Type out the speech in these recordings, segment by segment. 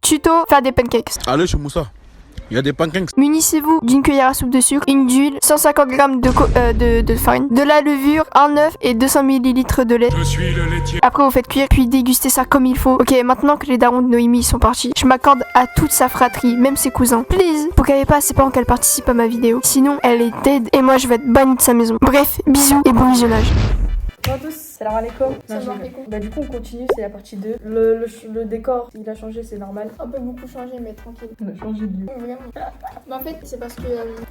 Tuto, faire des pancakes. Allez chez Moussa, il y a des pancakes. Munissez-vous d'une cuillère à soupe de sucre, une d'huile, 150 g de farine, de la levure, un œuf et 200 ml de lait. Je suis le laitier. Après vous faites cuire, puis dégustez ça comme il faut. Ok, maintenant que les darons de Noémie sont partis, je m'accorde à toute sa fratrie, même ses cousins. Please, pour qu'elle ait pas à ses parents qu'elle participe à ma vidéo. Sinon, elle est dead et moi je vais être bannie de sa maison. Bref, bisous et bon visionnage. Bonjour à tous, salam alaikum. Salam alaikum. Bah du coup on continue, c'est la partie 2. Le décor, il a changé, c'est normal. Un peu beaucoup changé, mais tranquille. On a changé de lieu. Vraiment. Mais en fait, c'est parce que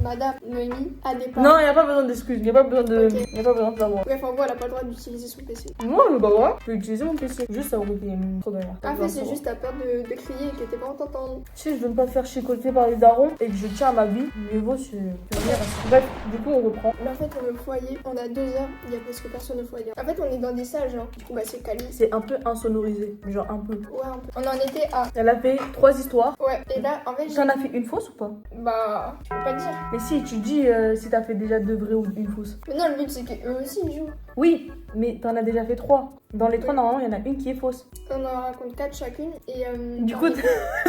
Madame Noémie a des parents. Non, il n'y a pas besoin d'excuses, il n'y a pas besoin de... Ok. Y a pas besoin de savoir. Bref, en gros, elle a pas le droit d'utiliser son PC. Moi, bah voilà, je peux utiliser mon PC. Juste ça aurait été trop de merde. En fait, c'est juste ta peur de crier et que tes parents t'entendent. Si je veux ne pas me faire chicoter par les darons et que je tiens à ma vie, mieux vaut se tenir. Bref, du coup on reprend. Mais en fait, dans le foyer, on a 2 heures, il y a presque personne au foyer. En fait, on est dans des salles, genre. Du coup, bah, c'est quali. C'est un peu insonorisé, genre un peu. Ouais, un peu. On en était à. Elle a fait 3 histoires. Ouais, et là, en fait, T'en as fait une fausse ou pas? bah, je peux pas dire. Mais si, tu dis si t'as fait déjà 2 vraies ou une fausse. Mais non, le but, c'est qu'eux aussi ils jouent. Oui, mais t'en as déjà fait 3. Dans les 3, normalement, il y en a une qui est fausse. On en raconte 4 chacune, et Du coup,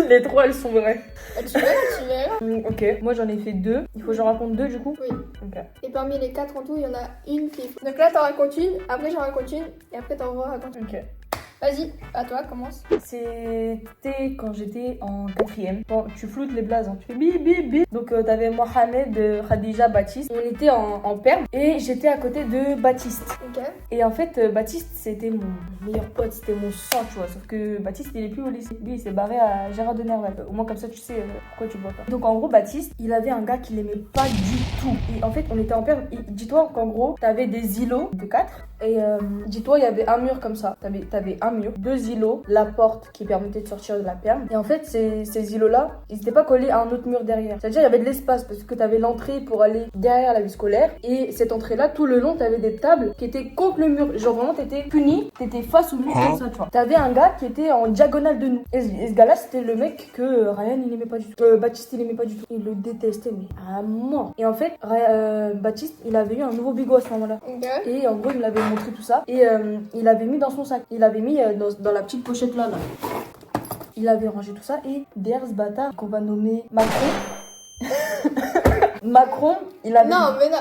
les 3 elles sont vraies. bah, tu verras. Ok, moi j'en ai fait 2. Il faut que j'en raconte 2 du coup. Oui. Ok. Et parmi les 4 en tout, il y en a une qui est fausse. Donc là, t'en racontes une, après j'en raconte une, et après t'en racontes une. Ok. Vas-y, à toi, commence. C'était quand j'étais en 4ème. Bon, tu floutes les blazes, hein. Tu fais bip bip bip. Donc t'avais Mohamed, Khadija, Baptiste. On était en perme et j'étais à côté de Baptiste. Ok. Et en fait, Baptiste c'était mon meilleur pote, c'était mon sang, tu vois. Sauf que Baptiste il est plus au lycée. Lui il s'est barré à Gérard de Nerval. Au moins comme ça tu sais pourquoi tu vois pas. Donc en gros, Baptiste il avait un gars qu'il aimait pas du tout. Et en fait, on était en perme. Et dis-toi qu'en gros, t'avais des îlots de 4. Et dis-toi, il y avait un mur comme ça. T'avais un mur, 2 îlots, la porte qui permettait de sortir de la perme. Et en fait, ces îlots-là, ils n'étaient pas collés à un autre mur derrière. C'est-à-dire, il y avait de l'espace parce que t'avais l'entrée pour aller derrière la vie scolaire. Et cette entrée-là, tout le long, t'avais des tables qui étaient contre le mur. Genre vraiment, t'étais puni, t'étais face au mur comme ça, tu vois. T'avais un gars qui était en diagonale de nous. Et ce gars-là, c'était le mec que Ryan, il aimait pas du tout. Baptiste, il aimait pas du tout. Il le détestait, mais à mort. Et en fait, Baptiste, il avait eu un nouveau bigot à ce moment-là. Ok. Et en gros, il m'avait montré tout ça. Et il avait mis dans son sac. Il avait mis dans la petite pochette là. Il avait rangé tout ça. Et derrière ce bâtard qu'on va nommer Macron. Macron, il avait... Non, mais non,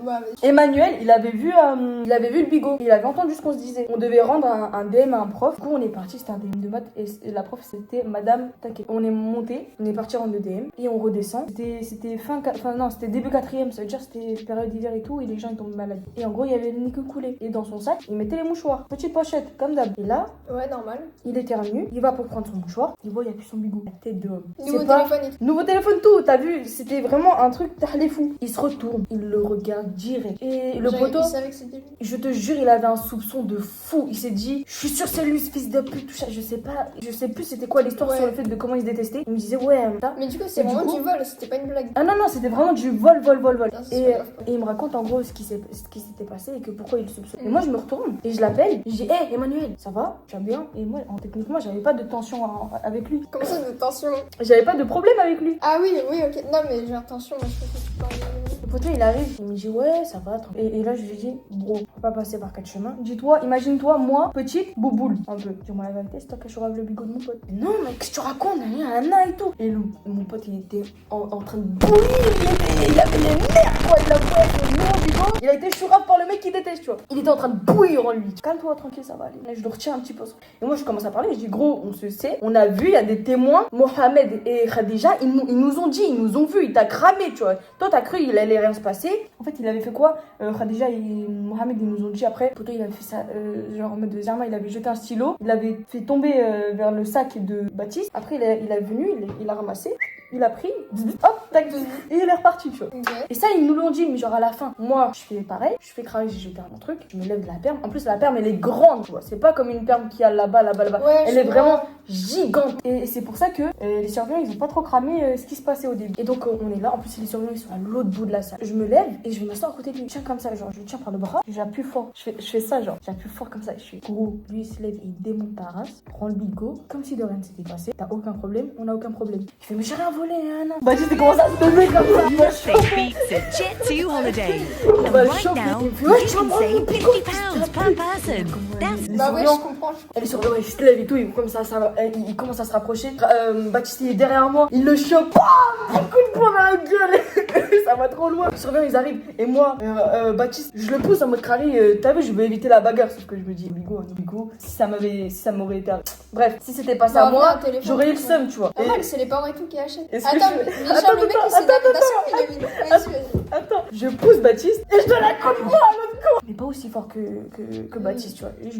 bah, Emmanuel, il avait vu le bigot. Il avait entendu ce qu'on se disait. On devait rendre un DM à un prof. Du coup, on est parti, c'était un DM de maths. Et la prof, c'était Madame Taquet. On est monté, on est parti rendre le DM. Et on redescend. C'était c'était début 4ème. Ça veut dire c'était période d'hiver et tout. Et les gens, ils tombent malades. Et en gros, il y avait le nez que coulé. Et dans son sac, il mettait les mouchoirs. Petite pochette, comme d'hab. Et là, ouais, normal. il éternue. Il va pour prendre son mouchoir. Il voit, il n'y a plus son bigot. La tête de homme. Nouveau C'est pas- téléphone et tout. Nouveau téléphone, tout, t'as vu, c'était vraiment un truc, t'as les fous. Il se retourne, il le regarde direct. Et le poteau, Il savait que c'était lui. je te jure, il avait un soupçon de fou. Il s'est dit, je suis sûr c'est lui ce fils de pute, tout ça. Je sais plus c'était quoi l'histoire Ouais. sur le fait de comment ils se détestaient. Il me disait, ouais, ça. Mais du coup, c'est Et du vraiment coup- du vol, c'était pas une blague. Ah non, c'était vraiment du vol. Putain, c'est Et, pas grave. et il me raconte en gros ce qui s'était passé et que pourquoi il le soupçonne. Et moi, je me retourne et je l'appelle. Je dis, hé, Emmanuel, ça va? Tu vas bien? Et moi, techniquement, j'avais pas de tension avec lui. Comment ça, de tension? J'avais pas de problème avec lui. Ah oui, ok. Non, mais genre, tension, moi je pense que tu parles. Le poteau il arrive, il me dit ouais ça va tranquille. Et là je lui ai dit bro, faut pas passer par 4 chemins. Dis-toi, imagine-toi moi, petite bouboule un peu. Dis-moi la vérité, c'est toi qui as le bigot de mon pote. Non mec, qu'est-ce que tu racontes, un et tout. Et mon pote il était en train de bouillir, il avait les nerfs quoi, il a pris le bigot. Il a été chourave par le mec qu'il déteste, tu vois. Il était en train de bouillir en lui. Calme-toi tranquille, ça va aller. Et je le retiens un petit peu. Et moi je commence à parler, je dis gros, on se sait, on a vu, il y a des témoins, Mohamed et Khadija, ils nous ont dit, ils nous ont vu, il t'a cramé, tu vois. Toi t'as cru il allait rien se passer. En fait, il avait fait quoi? Khadija et Mohamed, ils nous ont dit après. Poto, il avait fait ça, genre en mode de Zerma, il avait jeté un stylo, il avait fait tomber vers le sac de Baptiste. Après, il est venu, il a ramassé, il a pris, hop, tac, et il est reparti, tu vois. Ok. Et ça, ils nous l'ont dit, mais genre à la fin, moi, je fais pareil, je fais cramer, j'ai jeté un truc, je me lève de la perme. En plus, la perme, elle est grande, tu vois. C'est pas comme une perme qui a là-bas. Ouais, Elle je est vois. vraiment gigante. Et c'est pour ça que les surveillants, ils ont pas trop cramé ce qui se passait au début. Et donc, on est là. En plus, les surveillants, ils sont à l'autre bout de la salle. Je me lève et je vais m'asseoir à côté de lui. Je tiens comme ça, genre, je le tiens par le bras, j'appuie fort. Je fais ça, genre, j'appuie fort comme ça. Je fais gros. Lui, il se lève, il démonte ta race, prend le bigot, comme si de rien ne s'était passé. T'as aucun problème, on a aucun problème. Je fais, mais j'ai rien volé un an. Baptiste, il commence à se lever comme ça. Il va Birthday beats a Jet2 holiday. Il va And le right choper. now, Il fait, you ouais, can tu vas save prendre mon bigot. £50 per person. That's Les Bah ouais, surveillants, je comprends. elle est surveillants, ils se lèvent et tout, ils commencent il commence à se rapprocher. Baptiste il est derrière moi, il le chope, bam, un coup de poing dans la gueule. Ça va trop loin. Les surveillants ils arrivent et moi, Baptiste, je le pousse en mode carré. T'as vu, je veux éviter la bagarre, sauf que je me dis, Bigo, si ça m'aurait été. Bref, si c'était pas ça Bah, moi, un téléphone, j'aurais eu le ouais. seum, tu vois. Normal, c'est les parents et tout qui achètent. Est-ce que Attends, je- mais genre Attends, le mec attends, il s'est attends, d'invitation, il a mis le vas-y. Attends, je pousse Baptiste et je donne un coup de poing à l'autre con. Mais pas aussi fort que Baptiste, tu vois. Et je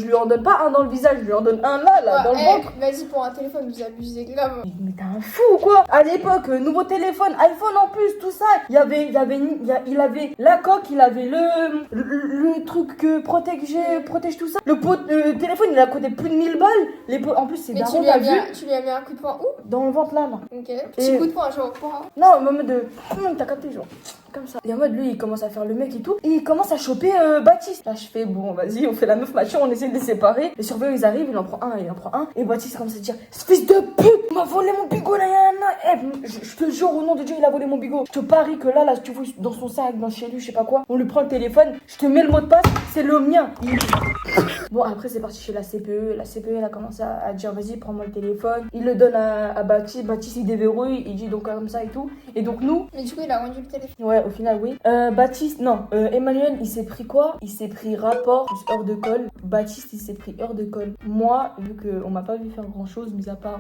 lui en donne pas un dans le visage, je lui en donne un là, dans le ventre. Vas-y, pour un téléphone, vous abusez grave. Mais t'es un fou ou quoi? À l'époque, nouveau téléphone, iPhone en plus, tout ça. Il avait la coque, il avait le truc que protège tout ça. Le téléphone, il a coûté plus de 1000 balles. En plus, c'est Mais daron, tu lui as t'as vu? mis un coup de poing où? Dans le ventre là. Ok. Petit coup de poing, genre pour un. Non, en mode de. T'as capté, genre. Comme ça. Et en mode, lui, il commence à faire le mec et tout. Et il commence à choper Baptiste. Là, je fais, bon, vas-y, on fait la meuf mature, on essaie de les séparer. Les surveillants, ils arrivent, il en prend un. Et Baptiste commence à dire, ce fils de pute, il m'a volé mon bigot, là, il y a un an. Je te jure, au nom de Dieu, il a volé mon bigot. Je te parie que là, tu vois, dans son sac, dans chez lui, je sais pas quoi, on lui prend le téléphone, je te mets le mot de passe, c'est le mien. Bon, après, c'est parti chez la CPE. La CPE, elle a commencé à dire, vas-y, prends-moi le téléphone. Il le donne à Baptiste. Baptiste, il déverrouille, il dit donc comme ça et tout. Et donc, nous, Mais du coup, il a rendu le téléphone. ouais, au final, oui. Emmanuel, il s'est pris quoi? Il s'est pris rapport plus heure de colle. Baptiste, il s'est pris heure de colle. Moi, vu qu'on m'a pas vu faire grand chose, mis à part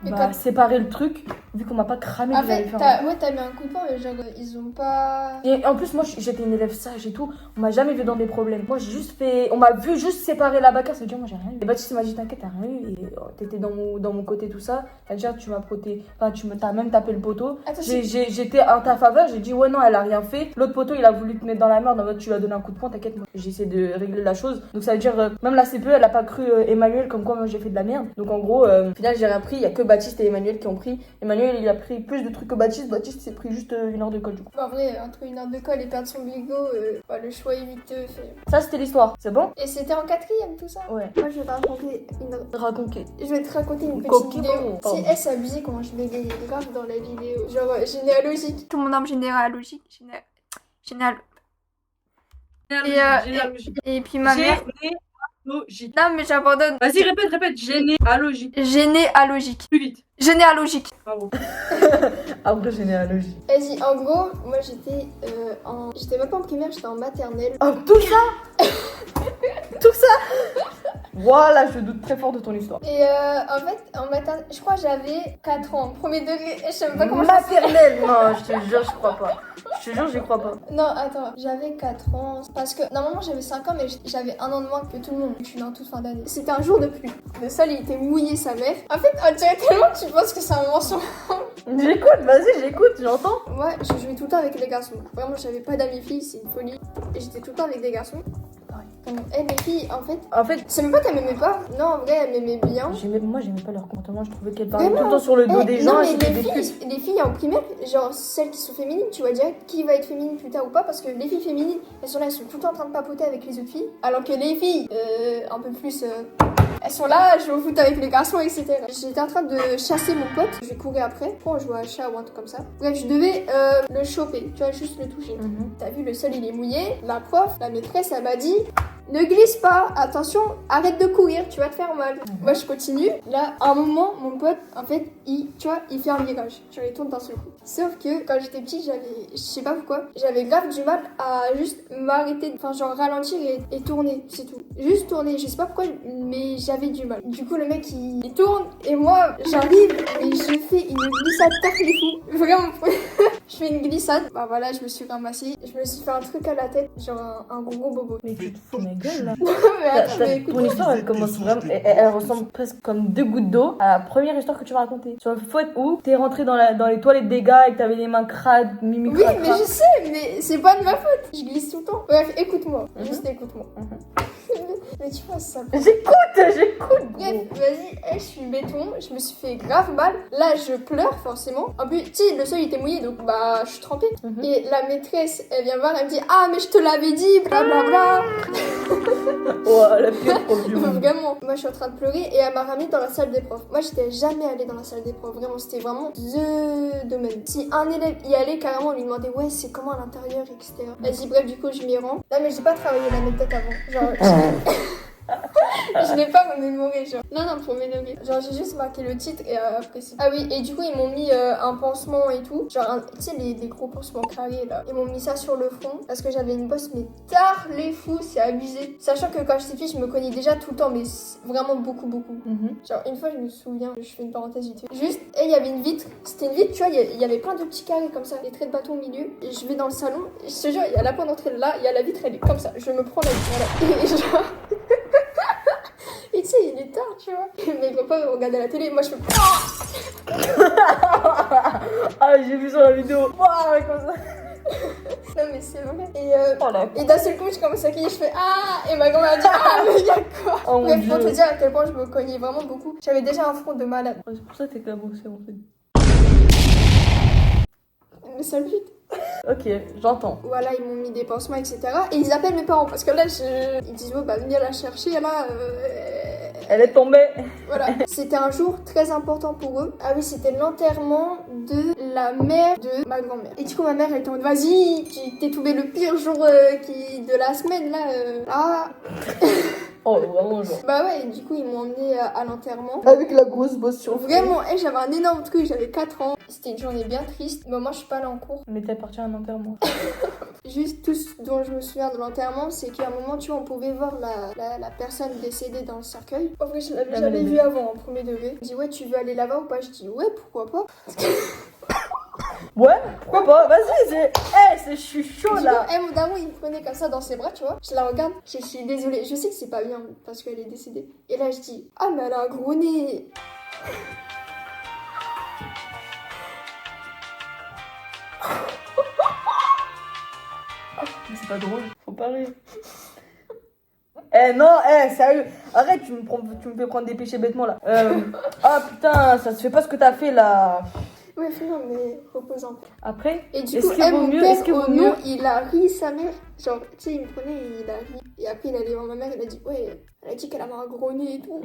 Mais quand- séparer le truc, vu qu'on m'a pas cramé En que j'allais fait, faire. t'as mis un coup de poing, mais genre, ils ont pas. Et en plus, moi, j'étais une élève sage et tout. On m'a jamais vu dans des problèmes. Moi, j'ai juste fait. On m'a vu juste séparer la bagarre. Ça veut dire, moi, j'ai rien eu. Et Baptiste m'a dit, t'inquiète, t'as rien eu. Et t'étais dans mon côté, tout ça. C'est-à-dire, tu m'as protégé. Enfin, t'as même tapé le poteau. Attends, J'étais en ta faveur. J'ai dit, ouais, non, elle a rien fait. L'autre poteau, il a voulu te mettre dans la merde. En mode, tu lui as donné un coup de poing, t'inquiète. Moi, j'ai essayé de régler la chose. Donc, ça veut dire, même la CPE, elle a pas cru Emmanuel comme quoi moi j'ai fait de la merde. Donc, en gros, au final, j'ai rien pris. Il y a que Baptiste et Emmanuel qui ont pris. Emmanuel, il a pris plus de trucs que Baptiste. Baptiste s'est pris juste une heure de colle, du coup. En vrai, entre une heure de colle et perdre son bigot, le choix est vite fait. Ça, c'était l'histoire. C'est bon? Et c'était en quatrième, tout ça. Ouais. Moi, je vais te raconter Raconter. Je vais te raconter une petite Coquille, vidéo. pardon. Si elle s'est abusée comment je bégayais grave dans la vidéo. Genre généalogique. Tout mon arbre généalogique. Et puis ma mère. Généalogique. Non, mais j'abandonne. Vas-y, répète. Généalogique. Généalogique. Plus vite. Généalogique. Bravo. Arbre généalogique. Vas-y, en gros, moi j'étais j'étais même pas en primaire, j'étais en maternelle. Oh, tout ça Tout ça Voilà, je doute très fort de ton histoire. Et en fait, en maternelle, je crois que j'avais 4 ans, premier degré. Je sais même pas comment je Maternelle Non, je te jure, je crois pas. Je te jure, j'y crois pas. Non, attends, j'avais 4 ans. Parce que normalement j'avais 5 ans, mais j'avais un an de moins que tout le monde. Je suis née en toute fin d'année. C'était un jour de pluie. Le sol il était mouillé, sa mère. En fait, on dirait tellement que tu penses que c'est un mensonge. J'écoute, vas-y, j'écoute, j'entends. Moi, je jouais tout le temps avec les garçons. Vraiment, j'avais pas d'amis filles, c'est une folie. Et j'étais tout le temps avec des garçons. Donc, les filles, En fait, c'est même pas qu'elles m'aimaient pas. Non, en vrai, elles m'aimaient bien. moi, j'aimais pas leur comportement. Je trouvais qu'elles parlaient Vraiment tout le temps sur le dos des gens. Non, et mais c'était des putes. les filles en primaire, genre celles qui sont féminines, tu vois direct qui va être féminine plus tard ou pas, parce que les filles féminines, elles sont là, elles sont tout le temps en train de papoter avec les autres filles, alors que les filles, un peu plus, elles sont là, je joue au foot avec les garçons, etc. J'étais en train de chasser mon pote, je vais courir après, pour jouer à chat ou un truc comme ça. Bref, je devais le choper, tu vois, juste le toucher. T'as vu, le sol il est mouillé, la prof, la maîtresse, elle m'a dit... Ne glisse pas, attention, arrête de courir, tu vas te faire mal. Moi je continue. Là, à un moment, mon pote, en fait, il fait un virage. Je il tourne d'un seul coup. Sauf que quand j'étais petite, je sais pas pourquoi, j'avais grave du mal à juste m'arrêter, enfin genre ralentir et tourner, c'est tout. Juste tourner, je sais pas pourquoi, mais j'avais du mal. Du coup, le mec il tourne et moi j'arrive et je fais une glissade tarte les fous. Vraiment. Je fais une glissade. Bah voilà, je me suis ramassée. Je me suis fait un truc à la tête, genre un gros bobo. Mais tu te fous ma gueule là. Mais attends, mais écoute. Ton histoire, elle commence vraiment. Elle ressemble presque comme 2 gouttes d'eau à la première histoire que tu vas raconter. Sur le fait où t'es rentré dans les toilettes des gars et que t'avais les mains crades, mimi Oui, crade. mais je sais, mais c'est pas de ma faute. Je glisse tout le temps. Bref, écoute-moi. Juste écoute-moi. Mais tu vois, ça. J'écoute. Bref, vas-y, je suis béton, je me suis fait grave mal. Là, je pleure forcément. En plus, tu sais, le sol il était mouillé, donc bah bah je suis trempée. Mhm. Et la maîtresse, elle vient voir, elle me dit ah mais je te l'avais dit, blablabla. Oh, la pire prof du monde. Vraiment. Moi je suis en train de pleurer et elle m'a ramenée dans la salle des profs. Moi j'étais jamais allée dans la salle des profs. Vraiment c'était vraiment the domaine. Si un élève y allait carrément, on lui demandait ouais c'est comment à l'intérieur etc. Vas-y bref du coup je m'y rends. Non mais j'ai pas travaillé l'anecdote avant. Genre je l'ai pas mémoré genre. Non pour mémoriser. Genre j'ai juste marqué le titre et après c'est... Ah oui et du coup ils m'ont mis un pansement et tout. Genre tu sais les gros pansements carrés là. Ils m'ont mis ça sur le front parce que j'avais une bosse mais tard les fous c'est abusé. Sachant que quand j'étais petite je me cognais déjà tout le temps mais vraiment beaucoup. Genre une fois je me souviens, je fais une parenthèse vite fait. Juste et il y avait une vitre. C'était une vitre tu vois il y avait plein de petits carrés comme ça. Des traits de bâton au milieu. Et je vais dans le salon. Et je te jure il y a la porte d'entrée là. Il y a la vitre elle est comme ça. Je me prends la vitre voilà. Et genre... Et tu sais, il est tard, tu vois. Mes copains me regardaient la télé, moi je fais... Ah, j'ai vu sur la vidéo. Waouh, comme ça. Non mais c'est vrai. Oh la Et d'un seul coup, je commence à crier, je fais ah. Et ma grand-mère dit ah, mais y'a quoi. Oh mon Bref, pour Dieu. te dire à quel point je me cognais vraiment beaucoup. J'avais déjà un front de malade. C'est pour ça que t'es cabossé en fait. Mais ça le but. Ok, j'entends. Voilà, ils m'ont mis des pansements, etc. Et ils appellent mes parents parce que là, ils disent ouais, bah venez la chercher là. Elle est tombée. Voilà, c'était un jour très important pour eux. Ah oui, c'était l'enterrement de la mère de ma grand-mère. Et du coup, ma mère, elle était en mode, vas-y, t'es tombé le pire jour de la semaine, là. Ah. Oh, vraiment, genre. Bah ouais, et du coup, ils m'ont emmené à l'enterrement. Avec la grosse bosse sur le front. Vraiment, j'avais un énorme truc, j'avais 4 ans. C'était une journée bien triste. Mais moi, je suis pas allée en cours. Mais t'es parti à un enterrement. Juste tout ce dont je me souviens de l'enterrement, c'est qu'à un moment, tu vois, on pouvait voir la personne décédée dans le cercueil. En vrai, je l'avais jamais vue avant, en premier degré. Je dis, ouais, tu veux aller là-bas ou pas? Je dis, ouais, pourquoi pas? Ouais, pourquoi pas? Vas-y, je suis chaud là. Mon daron, il me prenait comme ça dans ses bras, tu vois. Je la regarde, je suis désolée. Je sais que c'est pas bien parce qu'elle est décédée. Et là, je dis, ah, mais elle a un gros nez. Mais c'est pas drôle, faut pas rire. Non, sérieux, arrête, tu me fais prendre des péchés bêtement là. Ah putain, ça se fait pas ce que t'as fait là. Ouais, non, mais reposant. Après, Et du est-ce coup, qu'il vaut mon mieux, père, est-ce qu'il vaut au mieux nom, il a ri sa mère. Genre, tu sais, il me prenait et il a ri. Et après, il allait voir ma mère, il a dit, ouais, elle a dit qu'elle avait un gros nez et tout.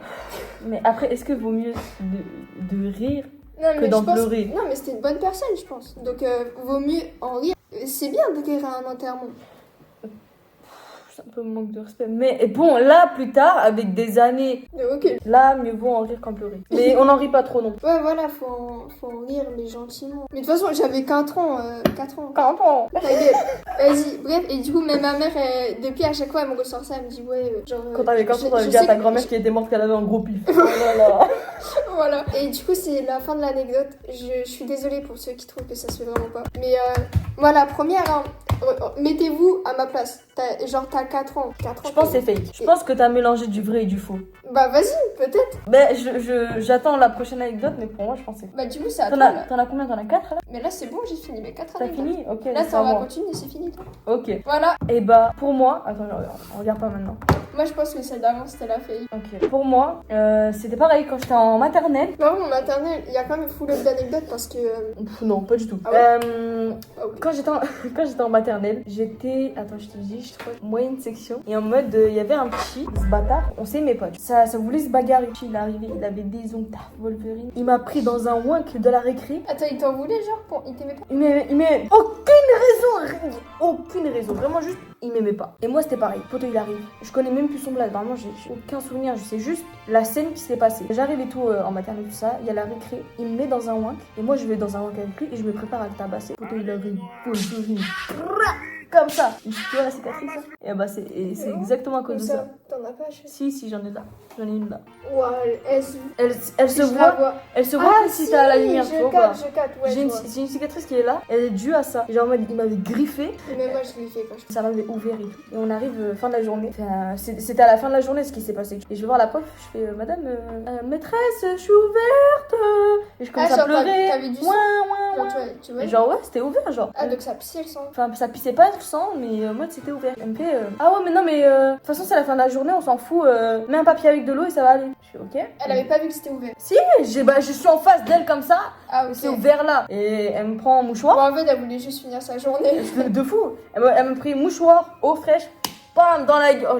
Mais après, est-ce qu'il vaut mieux de rire Non, que mais d'en je pense... pleurer? Non, mais c'était une bonne personne, je pense. Donc, vaut mieux en rire. C'est bien de rire à un enterrement. C'est un peu manque de respect. Mais bon, là, plus tard, avec des années, Mais ok. là, mieux vaut en rire qu'en pleurer. Mais on n'en rit pas trop non plus. Ouais, voilà, faut en rire, mais gentiment. Mais de toute façon, j'avais 4 ans. 4 ans. 40 ans. Ta gueule. Vas-y, bref, et du coup, même ma mère, depuis à chaque fois, elle me ressort ça, elle me dit, ouais, genre. Quand t'avais 40 ans, t'avais je dit à sais ta que- grand-mère qui était morte qu'elle avait un gros pif. Oh là là. Voilà. Et du coup, c'est la fin de l'anecdote. Je suis désolée pour ceux qui trouvent que ça se fait vraiment pas. Mais moi, la première, hein, mettez-vous à ma place. T'as 4 ans. 4 ans. Je pense que c'est fake. Je pense que t'as mélangé du vrai et du faux. Bah, vas-y, peut-être. Mais j'attends la prochaine anecdote, mais pour moi, je pense que c'est fake. Bah, du coup, c'est à T'en toi, là. as combien? T'en as 4 là? Mais là, c'est bon, j'ai fini mes 4 T'as anecdotes. fini? Ok, Là, c'est ça à va moi. continuer, c'est fini, toi. Ok. Voilà. Et bah, pour moi... Attends, on regarde pas maintenant. Moi, je pense que celle d'avant, c'était la fille. Ok. Pour moi, c'était pareil quand j'étais en maternelle. Bah, oui, mon maternelle, il y a quand même full up d'anecdotes parce que. Non, pas du tout. Ah ouais Ah oui. Quand j'étais en maternelle, j'étais... Attends, je te dis, je crois, moyenne section. Et en mode, il y avait un petit, ce bâtard, on s'aimait pas. Ça voulait se bagarrer. Il est arrivé, il avait des ongles, Wolverine. Il m'a pris dans un wank de la récré. Attends, il t'en voulait, genre, pour... il t'aimait pas? Il m'aimait aucune raison, aucune raison, vraiment juste, il m'aimait pas. Et moi c'était pareil, poto il arrive, je connais même plus son blague, vraiment j'ai aucun souvenir, je sais juste la scène qui s'est passée. J'arrive et tout en maternelle tout ça, il y a la récré, il me met dans un wank, et moi je vais dans un wank avec lui et je me prépare à le tabasser. Poto il avait une souvenir, comme ça, tu vois la cicatrice là? Et bah c'est exactement à cause de ça. T'en as pas acheté? Si j'en ai là, j'en ai une là. Ouah, elle Elle se voit que si t'as la lumière, tu vois pas. Je capte, ouais, J'ai je vois. une cicatrice qui est là, elle est due à ça. Genre en mode, il m'avait griffé, Mais moi, je l'ai fait quand je... ça m'avait ouvert et tout. Et on arrive fin de la journée. Enfin, c'était à la fin de la journée ce qui s'est passé. Et je vais voir la prof, je fais Madame, maîtresse, je suis ouverte. Et je commence à genre, pleurer. t'avais du sang. Genre, tu vois. Et genre, ouais, c'était ouvert, genre. Ah, donc ça pissait le sang. Enfin, ça pissait pas le sang, mais moi c'était ouvert. Elle me fait ah ouais, mais non, mais de toute façon, c'est la fin de la journée, on s'en fout. Mets un papier avec de l'eau et ça va aller. Je fais ok. Elle avait pas vu que c'était ouvert. Si, je suis en face d'elle comme ça, Ah, ok. c'est ouvert là. Et elle me prend un mouchoir. Bon, en fait, elle voulait juste finir sa journée. De fou. Elle m'a pris mouchoir, eau fraîche, bam, dans la gueule. Oh,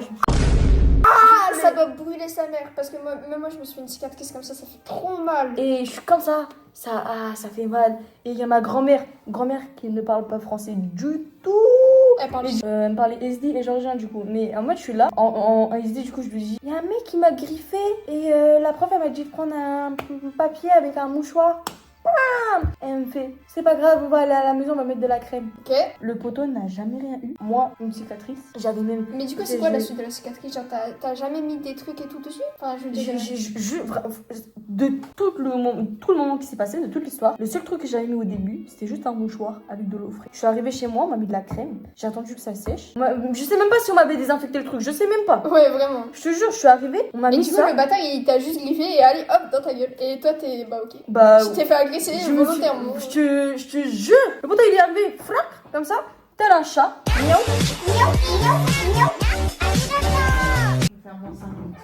Ah, ça doit brûler sa mère. Parce que même moi, je me suis fait une cicatrice comme ça fait trop mal. Et je suis comme ça. Ça fait mal. Et il y a ma grand-mère qui ne parle pas français du tout. Elle parle Elle me parlait SD et georgien du coup. Mais en mode, je suis là. En SD, du coup, je lui dis il y a un mec qui m'a griffé. Et la prof, elle m'a dit de prendre un papier avec un mouchoir. Bam! Elle me fait c'est pas grave, on va aller à la maison, on va mettre de la crème. Ok. Le poteau n'a jamais rien eu. Moi, une cicatrice. J'avais même. Mais du coup, c'est quoi la suite de la cicatrice? Genre, t'as jamais mis des trucs et tout dessus? Enfin, je veux dire. De tout le moment qui s'est passé, de toute l'histoire, le seul truc que j'avais mis au début, c'était juste un mouchoir avec de l'eau fraîche. Je suis arrivée chez moi, on m'a mis de la crème, j'ai attendu que ça sèche. Je sais même pas si on m'avait désinfecté le truc, je sais même pas. Ouais, vraiment. Je te jure, je suis arrivée, on m'a Et mis du coup, ça. le bâtard, il t'a juste griffé et allez, hop, dans ta gueule. Et toi, t'es. Bah, ok. Bah, Tu t'es fait agresser je me suis- volontairement. je te jure, le poteau il est arrivé, flac, comme ça, tel un chat. Miaou.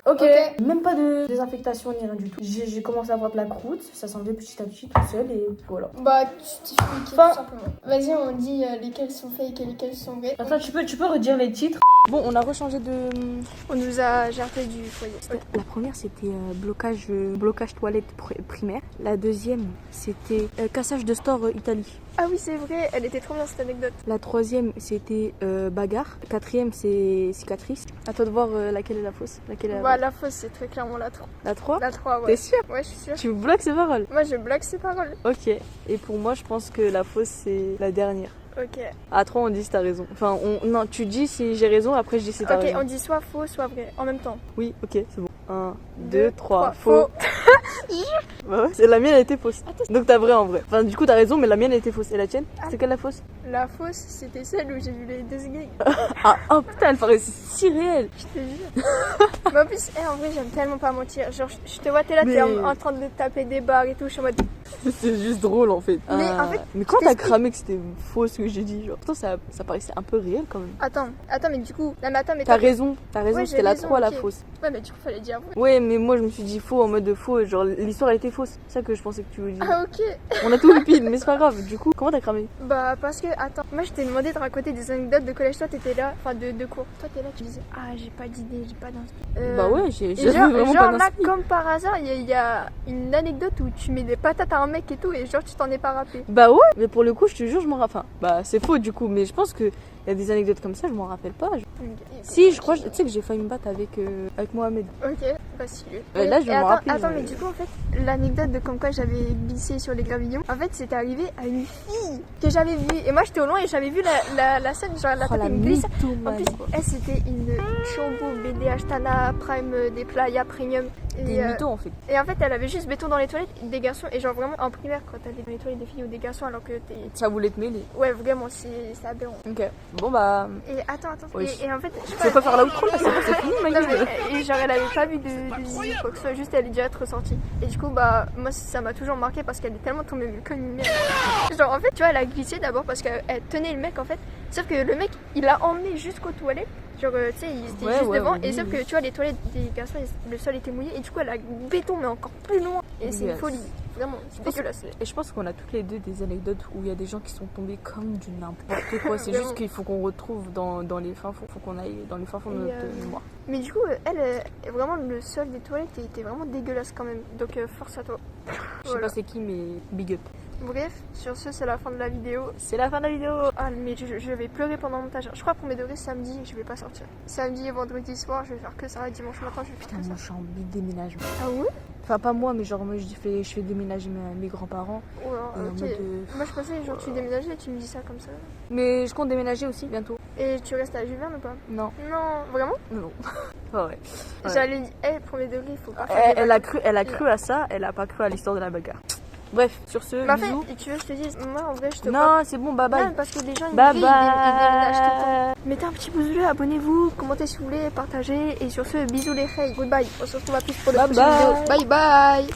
Ok, même pas de désinfectation ni rien du tout. J'ai commencé à avoir de la croûte, ça s'enlevait petit à petit tout seul et voilà. Bah, tu t'es fait niquer, Enfin- tout simplement. Vas-y, on dit lesquels sont fake et lesquels sont vrais. Attends, tu peux redire les titres? Bon, on a rechangé de. On nous a jarté du foyer. La première c'était blocage toilette primaire. La deuxième c'était cassage de store Italie. Ah oui, c'est vrai, elle était trop bien cette anecdote. La troisième c'était bagarre. Quatrième c'est cicatrice. À toi de voir laquelle est la fausse. Laquelle est la Bah, vraie. la fausse, c'est très clairement la 3. La 3. La 3, ouais. T'es sûr? Ouais, je suis sûre. Tu bloques ces paroles? Moi, je bloque ces paroles. Ok. Et pour moi je pense que la fausse c'est la dernière. Ok. À 3 on dit si t'as raison. Enfin non, tu dis si j'ai raison, après je dis si t'as Ok, raison. on dit soit faux, soit vrai, en même temps. Oui, ok, c'est bon. 1, 2, Deux, 3, trois. faux. Bah ouais, la mienne elle était fausse. Donc t'as vrai en vrai. Enfin du coup t'as raison mais la mienne elle était fausse. Et la tienne? C'est quelle la fausse? La fausse, c'était celle où j'ai vu les deux gays. Ah oh putain elle paraissait si réelle. Je te jure. Mais en plus, en vrai, j'aime tellement pas mentir. Genre, je te vois, t'es là, Mais- t'es en train de taper des barres et tout. Je suis en mode. C'est juste drôle en fait. Mais en fait, mais quand je t'as t'explique. cramé que c'était faux ce que j'ai dit, genre pourtant ça paraissait un peu réel quand même. Attends, mais du coup. Non, mais attends, mais T'as toi- raison, Ouais, j'ai c'était la raison, 3 la ok. fausse. Ouais, mais du coup, fallait dire vrai. Ouais mais moi je me suis dit faux en mode de faux, genre l'histoire elle était fausse. C'est ça que je pensais que tu voulais dire. Ah, ok. On a tout le pile mais c'est pas grave. Du coup comment t'as cramé? Bah, parce que, attends, moi, je t'ai demandé de raconter des anecdotes de collège. Toi, t'étais là, enfin, de cours. Toi, t'es là, tu disais, ah, j'ai pas d'idée, j'ai pas d'inspi. Bah ouais j'ai Et vraiment genre pas là, d'inspi. comme par hasard, il y a une anecdote où tu mets des patates à un mec et tout, et genre, tu t'en es pas rappelé. Bah ouais, mais pour le coup, je te jure, je m'en rappelle. Enfin, bah c'est faux du coup, mais je pense que y a des anecdotes comme ça, je m'en rappelle pas. Si, je crois, tu sais que j'ai failli me battre avec Mohamed. Ok, bah si. Là, je vais me rappeler, Attends, je- mais du coup, en fait, l'anecdote de comme quoi j'avais glissé sur les gravillons, en fait, c'était arrivé à une fille que j'avais vue. Et moi, j'étais au loin et j'avais vu la scène, genre, la Oh, tête la une glisse. En mythomane, plus, quoi. elle, c'était une Chombo BDH Tana Prime des Playa Premium. Des Et, mythos en fait. et en fait, elle avait juste béton dans les toilettes des garçons. Et genre, vraiment, en primaire, quand t'allais dans les toilettes des filles ou des garçons, alors que t'es. Ça voulait te mêler. Ouais, vraiment, c'est aberrant. Ok. Bon bah. Et attends. Oui. Et en fait, je sais Tu veux pas faire l'outro là? C'est bon, c'est fini ma Non, gueule. mais, et genre elle avait pas vu de zizi, quoi que ce soit, juste elle est direct ressortie. Et du coup bah moi ça m'a toujours marqué parce qu'elle est tellement tombée comme une merde. Genre en fait tu vois elle a glissé d'abord parce qu'elle tenait le mec en fait. Sauf que le mec il l'a emmené jusqu'aux toilettes. Genre tu sais il était Ouais, juste ouais, devant oui, et sauf oui. que tu vois les toilettes des garçons le sol était mouillé et du coup elle a béton mais encore plus loin. Et c'est une Yes. folie. Vraiment c'est dégueulasse. Et je pense qu'on a toutes les deux des anecdotes où il y a des gens qui sont tombés comme du n'importe quoi. C'est Vraiment. juste qu'il faut qu'on retrouve dans les fins fonds. Faut qu'on aille dans les fins fonds de Et, notre mémoire. Mais du coup vraiment le sol des toilettes était vraiment dégueulasse quand même. Donc force à toi. Je sais Voilà. pas c'est qui, mais big up. Bref, sur ce, c'est la fin de la vidéo. C'est la fin de la vidéo. Ah, mais je vais pleurer pendant le montage. Je crois pour mes degrés, samedi, je vais pas sortir. Samedi et vendredi soir, je vais faire que ça. Et dimanche matin, je vais Putain, putain moi ça. je suis en big déménagement. Ah ouais? Enfin, pas moi, mais genre, moi je fais déménager mes grands-parents. Oh, Et en ok. mode, Moi, je pensais, genre, tu déménageais et tu me dis ça comme ça. Mais je compte déménager aussi bientôt. Et tu restes à Jules Verne ou pas? Non, Non, vraiment? non. Ah ouais. Ouais. J'allais dire, pour mes degrés, il faut pas faire des Elle a vacances. cru à ça, elle a pas cru à l'histoire de la bagarre. Bref, sur ce, Mais en bisous. fait, tu veux, je te dis, moi, en vrai, je te Non, c'est bon, bye bye. Non, parce que les gens, ils Bye me disent, ils déménagent tout le temps. bye. Mettez un petit pouce bleu, abonnez-vous, commentez si vous voulez, partagez. Et sur ce, bisous les filles. Goodbye. On se retrouve à plus pour de Bye prochaines bye. vidéos. Bye bye.